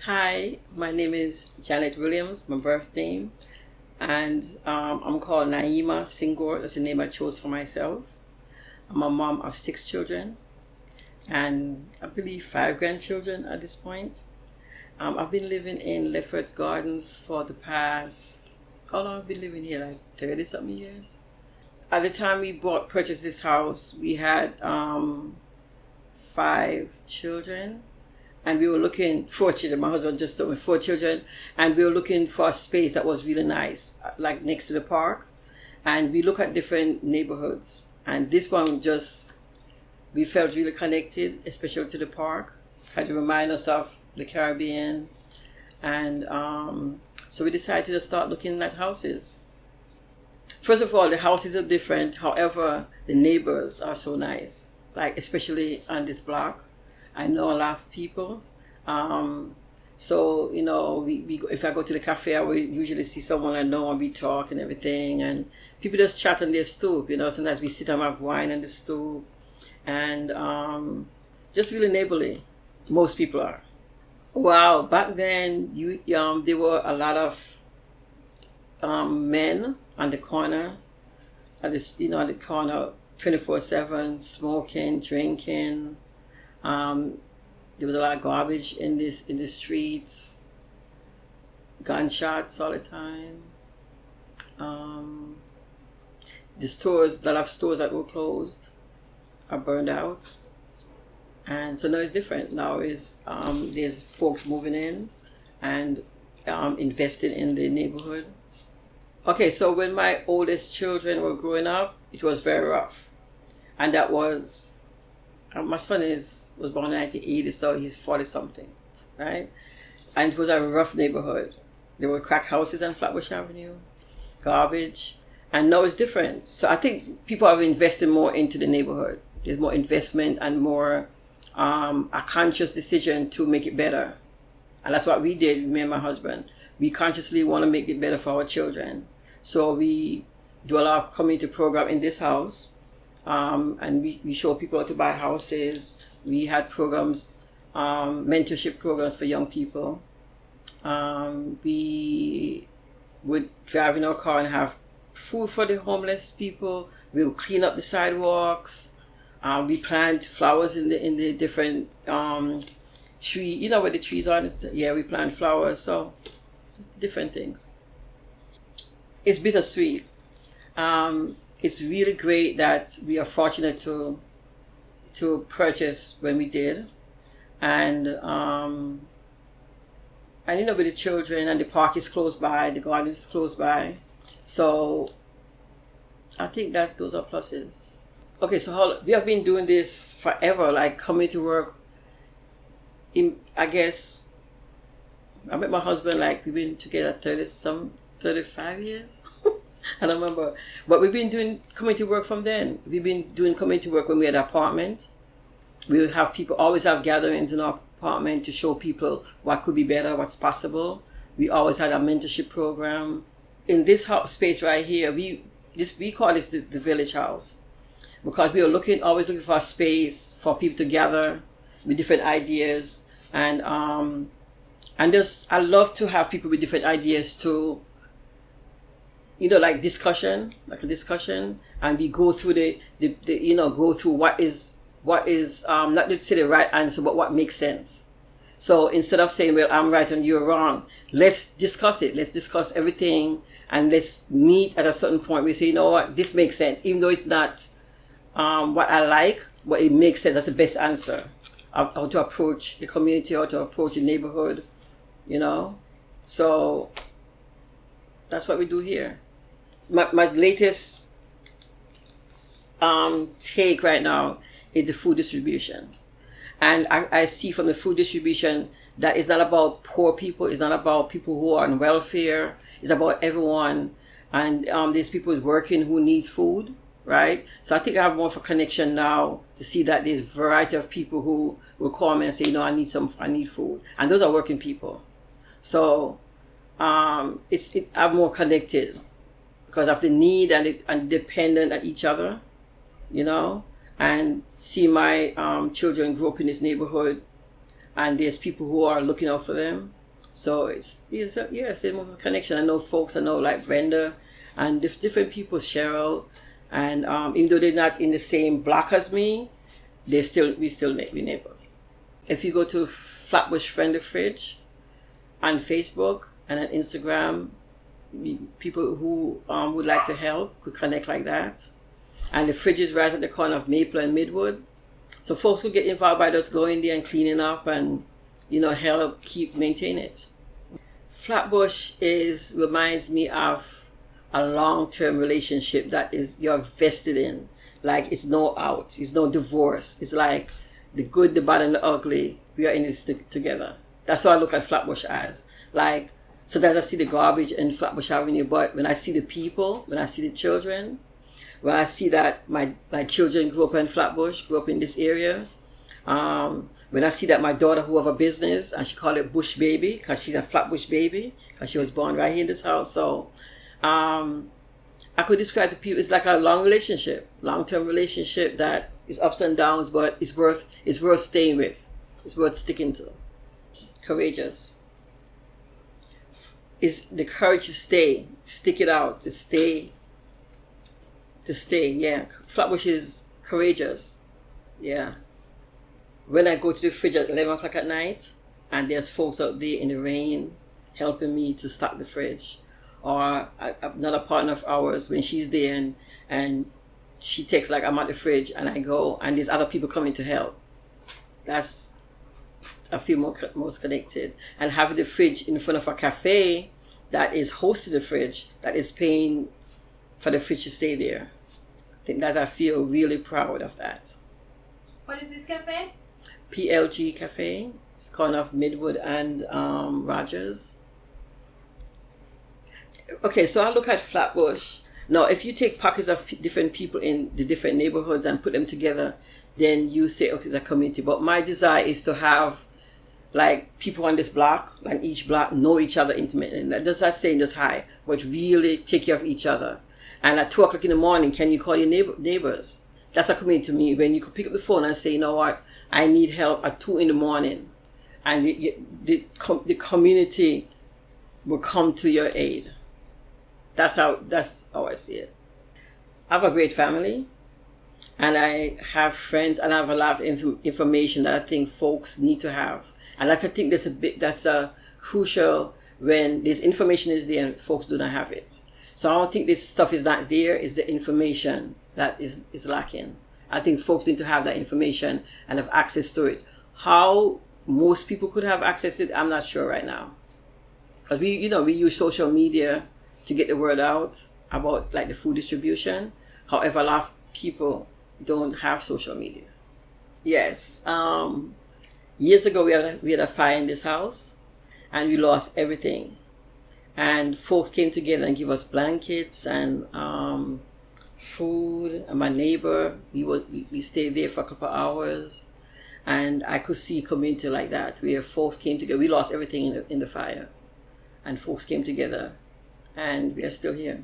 Hi, my name is Janet Williams, my birth name, and I'm called Naeemah Senghor. That's the name I chose for myself. I'm a mom of 6 children and I believe 5 grandchildren at this point. I've been living in Lefferts Gardens for the past, how long have I been living here? Like 30 something years. At the time we purchased this house, we had 5 children, and we were looking 4 children. My husband just told me 4 children, and we were looking for a space that was really nice, like next to the park. And we look at different neighborhoods, and this one just we felt really connected, especially to the park. Kind of remind us of the Caribbean, and so we decided to start looking at houses. First of all, the houses are different. However, the neighbors are so nice. Like especially on this block, I know a lot of people. So we if I go to the cafe, I will usually see someone I know and we talk and everything. And people just chat on their stoop. Sometimes we sit and have wine on the stoop, and just really neighborly. Most people are. Wow, back then there were a lot of men on the corner, on the corner 24/7, smoking, drinking. There was a lot of garbage in the streets, gunshots all the time. The stores, a lot of stores that were closed are burned out, and so now it's different. Now is there's folks moving in and investing in the neighborhood. Okay, so when my oldest children were growing up, it was very rough, and that was my son was born in 1980, so he's 40 something, right? And it was a rough neighborhood. There were crack houses on Flatbush Avenue, garbage, and now it's different. So I think people have invested more into the neighborhood. There's more investment and more a conscious decision to make it better, and that's what we did. Me and my husband, we consciously want to make it better for our children. So we do a lot of community program in this house. And we show people how to buy houses. We had programs, mentorship programs for young people. We would drive in our car and have food for the homeless people. We would clean up the sidewalks. We plant flowers in the different tree. You know where the trees are? Yeah, we plant flowers. So different things. It's bittersweet. It's really great that we are fortunate to purchase when we did, and with the children, and the park is close by, the garden is close by, so I think that those are pluses. Okay, so we have been doing this forever, like community work. I guess I met my husband, like we've been together 35 years. I don't remember. But we've been doing community work from then. We've been doing community work when we had an apartment. We would have people always have gatherings in our apartment to show people what could be better, what's possible. We always had a mentorship program. In this house space right here, we call this the village house, because we are always looking for a space for people to gather with different ideas, and I love to have people with different ideas too. Like a discussion, and we go through go through what is not to say the right answer, but what makes sense. So instead of saying, well, I'm right and you're wrong, let's discuss it. Let's discuss everything, and let's meet at a certain point. We say, you know what, this makes sense, even though it's not what I like, but it makes sense. That's the best answer. How to approach the community, how to approach the neighborhood, So that's what we do here. My latest take right now is the food distribution. And I see from the food distribution that it's not about poor people, it's not about people who are on welfare, it's about everyone. And there's people who's working who needs food, right? So I think I have more of a connection now to see that there's a variety of people who will call me and say, I need food. And those are working people. So I'm more connected because of the need and dependent on each other, and see my children grow up in this neighborhood. and there's people who are looking out for them. So it's a more connection. I know folks. I know like Brenda and different people, Cheryl, and even though they're not in the same block as me, we still be neighbors. If you go to Flatbush Friend of Fridge on Facebook and on Instagram, people who would like to help could connect like that. And the fridge is right at the corner of Maple and Midwood. So folks could get involved by just going there and cleaning up and, help maintain it. Flatbush reminds me of a long-term relationship that you're vested in. Like it's no out, it's no divorce. It's like the good, the bad, and the ugly. We are in this together. That's what I look at Flatbush as. Like, sometimes I see the garbage in Flatbush Avenue, but when I see the people, when I see the children, when I see that my children grew up in Flatbush, grew up in this area, when I see that my daughter who have a business, and she called it Bush Baby, because she's a Flatbush baby, because she was born right here in this house. So I could describe to people, it's like a long-term relationship that is ups and downs, but it's worth staying with. It's worth sticking to. Courageous. Is the courage to stay, stick it out, to stay, yeah. Flatbush is courageous, yeah. When I go to the fridge at 11 o'clock at night, and there's folks out there in the rain helping me to stock the fridge, or another partner of ours, when she's there and she takes, like, I'm at the fridge and I go, and there's other people coming to help. I feel most connected. And having the fridge in front of a cafe that is hosting the fridge, that is paying for the fridge to stay there. I think that I feel really proud of that. What is this cafe? PLG Cafe. It's corner of Midwood and Rogers. Okay, so I look at Flatbush. Now, if you take pockets of different people in the different neighborhoods and put them together, then you say, okay, it's a community. But my desire is to have, like, people on this block, like each block, know each other intimately. And that does not say just hi, but really take care of each other. And at 2 o'clock in the morning, can you call your neighbors? That's a community to me. When you could pick up the phone and say, you know what, I need help at 2 in the morning. And the community will come to your aid. That's how I see it. I have a great family. And I have friends, and I have a lot of information that I think folks need to have. And I think that's a crucial when this information is there and folks do not have it. So I don't think this stuff is not there, it's the information that is lacking. I think folks need to have that information and have access to it. How most people could have access to it, I'm not sure right now. Because we use social media to get the word out about, like, the food distribution. However, a lot of people don't have social media. Yes. Years ago, we had a fire in this house, and we lost everything. And folks came together and give us blankets and food. And my neighbor, we stayed there for a couple of hours, and I could see community like that, where folks came together. We lost everything in the fire, and folks came together, and we are still here.